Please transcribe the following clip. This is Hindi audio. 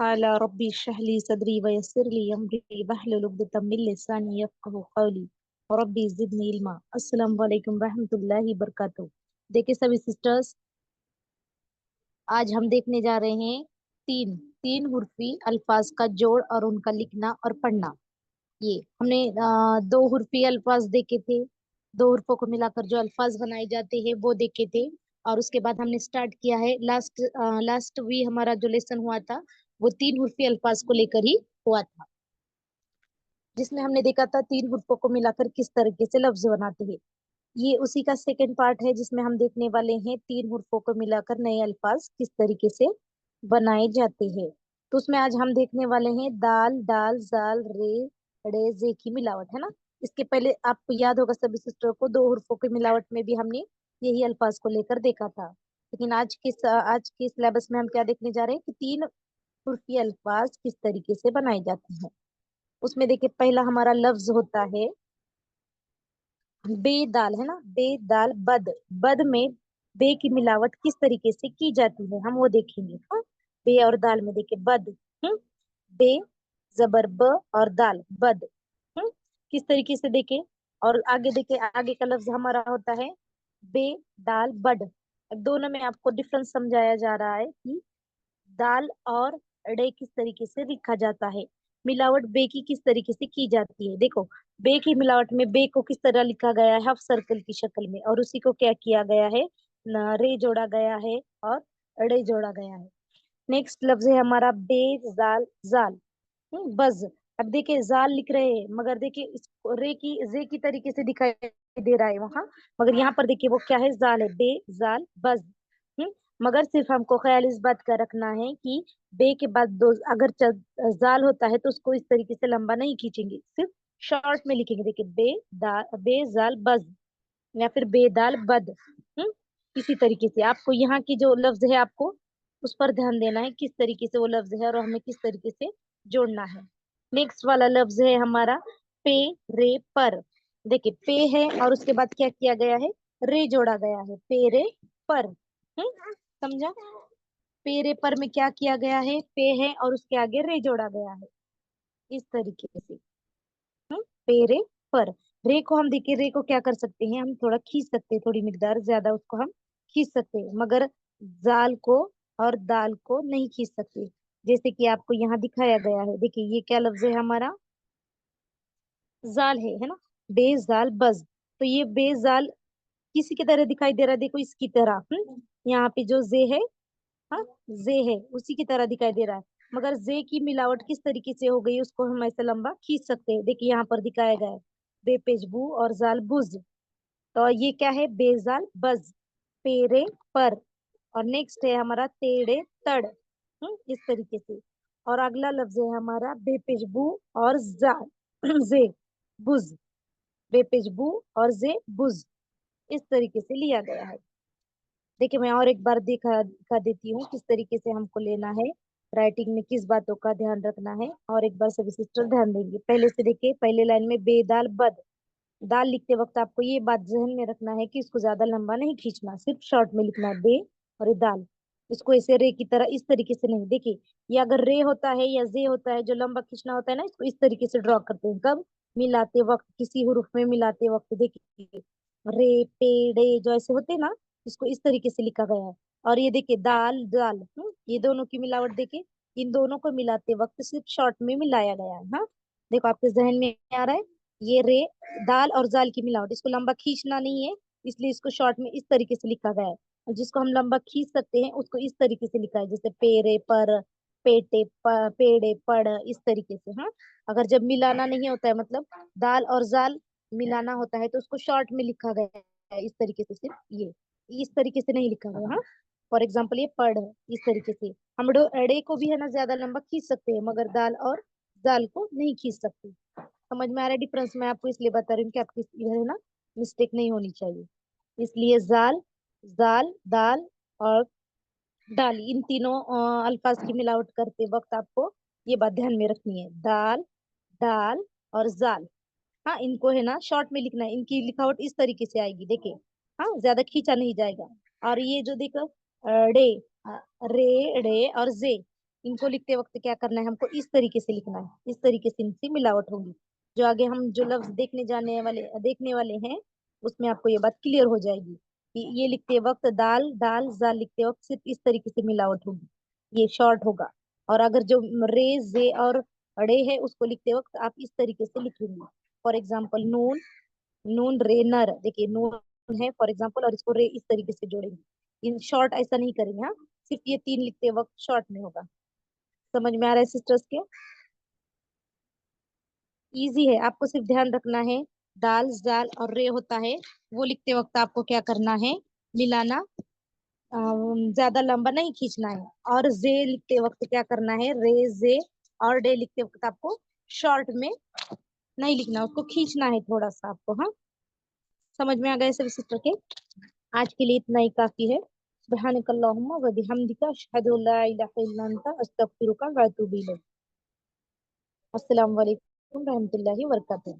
काला रब्बी शहली सदरी वयस्सिरली अमरी वहलुल उक़दतम मिन लिसानी यफ़क़हू क़ौली रब्बी ज़िदनी इल्मा। अस्सलाम वालेकुम रहमतुल्लाहि बरकातहू। देखिए सभी सिस्टर्स, आज हम देखने जा रहे हैं तीन तीन हुर्फी अल्फाज का जोड़ और उनका लिखना और पढ़ना। ये हमने दो हुर्फी अल्फाज देखे थे। दो हुर्फों को मिलाकर जो अल्फाज बनाए जाते हैं वो देखे थे। और उसके बाद हमने स्टार्ट किया है लास्ट भी हमारा जो लेसन हुआ था वो तीन हुर्फी अल्फाज को लेकर ही हुआ था, जिसमें हमने देखा था तीन हुर्फों को मिलाकर किस तरीके से लफ्ज बनाते हैं। ये उसी का सेकंड पार्ट है जिसमें हम देखने वाले हैं तीन हुर्फों को मिलाकर नए अल्फाज किस तरीके से बनाए जाते हैं। तो उसमें आज हम देखने वाले हैं दाल डाल जाल रे ड़े जे की मिलावट, है ना। इसके पहले आपको याद होगा सभी सिस्टर को, दो हुर्फों की मिलावट में भी हमने यही अल्फाज को लेकर देखा था। लेकिन आज के सिलेबस में हम क्या देखने जा रहे हैं कि तीन हुर्फी अल्फाज किस तरीके से बनाए जाते हैं। उसमें देखिए पहला हमारा लफ्ज होता है बेदाल, है ना। बेदाल बद। बद में बे की मिलावट किस तरीके से की जाती है हम वो देखेंगे। हाँ, बे और दाल में देखिए बद। बे जबर ब और दाल बद। किस तरीके से देखे। और आगे देखिए आगे का लफ्ज हमारा होता है बे दाल बड। अब दोनों में आपको डिफरेंस समझाया जा रहा है कि दाल और ड़े किस तरीके से लिखा जाता है। मिलावट बे की किस तरीके से की जाती है। देखो बे की मिलावट में बे को किस तरह लिखा गया है, हाफ सर्कल की शक्ल में, और उसी को क्या किया गया है, रे जोड़ा गया है और ड़े जोड़ा गया है। नेक्स्ट लफ्ज है हमारा बेजाल जाल। बज। अब देखिए जाल लिख रहे हैं मगर देखिए इसको रे की जे की तरीके से दिखाई दे रहा है वहां, मगर यहाँ पर देखिए वो क्या है, जाल है। बे जाल बज। मगर सिर्फ हमको ख्याल इस बात का रखना है कि बे के बाद दो अगर जाल होता है तो उसको इस तरीके से लंबा नहीं खींचेंगे, सिर्फ शॉर्ट में लिखेंगे। देखिए बे जाल बज या फिर बेदाल बद। इसी तरीके से आपको यहाँ की जो लफ्ज है आपको उस पर ध्यान देना है किस तरीके से वो लफ्ज है और हमें किस तरीके से जोड़ना है। नेक्स्ट वाला लफ्ज है हमारा पे रे पर। देखिए पे है और उसके बाद क्या किया गया है, रे जोड़ा गया है। पे रे पर। समझा। पे रे पर में क्या किया गया है, पे है और उसके आगे रे जोड़ा गया है इस तरीके से। पे रे पर। रे को हम देखिए रे को क्या कर सकते हैं, हम थोड़ा खींच सकते हैं, थोड़ी मिकदार ज्यादा उसको हम खींच सकते हैं, मगर जाल को और दाल को नहीं खींच सकते। जैसे कि आपको यहाँ दिखाया गया है, देखिए ये क्या लफ्ज है हमारा, जाल है ना। बेजाल बज। तो ये बेजाल किसी की तरह दिखाई दे रहा है, देखो इसकी तरह। यहाँ पे जो जे है, हाँ जे है उसी की तरह दिखाई दे रहा है, मगर जे की मिलावट किस तरीके से हो गई उसको हम ऐसे लंबा खींच सकते हैं। देखिए यहाँ पर दिखाया गया है बेपेजबू और जाल बुज। तो ये क्या है, बेजाल बज पेरे पर। और नेक्स्ट है हमारा तेड़े तड़। इस तरीके से। और अगला लफ्ज है हमारा बेपेजबू और जाल जे बुज। बेपेजबू और जे बुज इस तरीके से लिया गया है। देखिए मैं और एक बार दिखा देती हूँ किस तरीके से हमको लेना है, राइटिंग में किस बातों का ध्यान रखना है। और एक बार सभी सिस्टर ध्यान देंगे। पहले से देखिए पहले लाइन में बेदाल बद। दाल लिखते वक्त आपको ये बात जहन में रखना है कि इसको ज्यादा लंबा नहीं खींचना, सिर्फ शॉर्ट में लिखना है बे और ये दाल। इसको ऐसे रे की तरह इस तरीके से नहीं। देखिए ये अगर रे होता है या जे होता है जो लंबा खींचना होता है ना, इसको इस तरीके से ड्रॉ करते हैं कब, मिलाते वक्त, किसी हुरूफ में मिलाते वक्त। देखिए रे पे डे जो ऐसे होते हैं ना, इसको इस तरीके से लिखा गया है। और ये देखिए दाल दाल, ये दोनों की मिलावट देखिए, इन दोनों को मिलाते वक्त सिर्फ शॉर्ट में मिलाया गया है। हाँ देखो आपके जहन में आ रहा है, ये रे दाल और जाल की मिलावट, इसको लंबा खींचना नहीं है, इसलिए इसको शॉर्ट में इस तरीके से लिखा गया है। और जिसको हम लंबा खींच सकते हैं उसको इस तरीके से लिखा है, जैसे पेरे पर, पेड़े पड़, इस तरीके से। हाँ अगर जब मिलाना नहीं होता है, मतलब दाल और जाल मिलाना होता है, तो उसको शॉर्ट में लिखा गया है इस तरीके से, सिर्फ ये इस तरीके से नहीं लिखा गया। हाँ फॉर एग्जाम्पल ये पढ़, इस तरीके से। हम अड़े को भी है ना ज्यादा लंबा खींच सकते हैं, मगर दाल और जाल को नहीं खींच सकते। समझ में आ रहा है डिफरेंस, मैं आपको इसलिए बता रही हूँ कि आपकी इधर है ना मिस्टेक नहीं होनी चाहिए। इसलिए जाल जाल दाल और दाल, इन तीनों अल्फाज की मिलावट करते वक्त आपको ये बात ध्यान में रखनी है, दाल दाल और जाल। हाँ इनको है ना शॉर्ट में लिखना है, इनकी लिखावट इस तरीके से आएगी देखिए। हाँ ज्यादा खींचा नहीं जाएगा। और ये जो देखो रे, रे रे और जे, इनको लिखते वक्त क्या करना है हमको, इस तरीके से लिखना है, इस तरीके से इनसे मिलावट होगी। जो आगे हम जो लफ्ज देखने वाले हैं उसमें आपको ये बात क्लियर हो जाएगी कि ये लिखते वक्त दाल दाल जाल लिखते वक्त सिर्फ इस तरीके से मिलावट होगी, ये शॉर्ट होगा। और अगर जो रे जे और अड़े है उसको लिखते वक्त आप इस तरीके से लिखेंगे। फॉर एग्जाम्पल नून, नून रे नर, देखिए नून है फॉर एग्जाम्पल और इसको रे इस तरीके से जोड़ेंगे। इन शॉर्ट ऐसा नहीं करेंगे, हाँ, सिर्फ ये तीन लिखते वक्त शॉर्ट में होगा। समझ में आ रहा है सिस्टर्स के? इजी है, आपको सिर्फ ध्यान रखना है दाल जाल और रे होता है, वो लिखते वक्त आपको क्या करना है, मिलाना, ज्यादा लंबा नहीं खींचना है। और जे लिखते वक्त क्या करना है, रे जे और डे लिखते वक्त आपको शॉर्ट में नहीं लिखना, उसको खींचना है थोड़ा सा आपको, हाँ। समझ में आ गया सभी सिस्टर के? आज के लिए इतना ही काफी है। सुब्हानकल्लाहुम्मा व बिहम्दिका अशहदु अल्ला इलाहा इल्ला अंता अस्तगफिरुका व अतूबु इलैक। अस्सलाम वालेकुम रहमतुल्लाहि व बरकातुहू।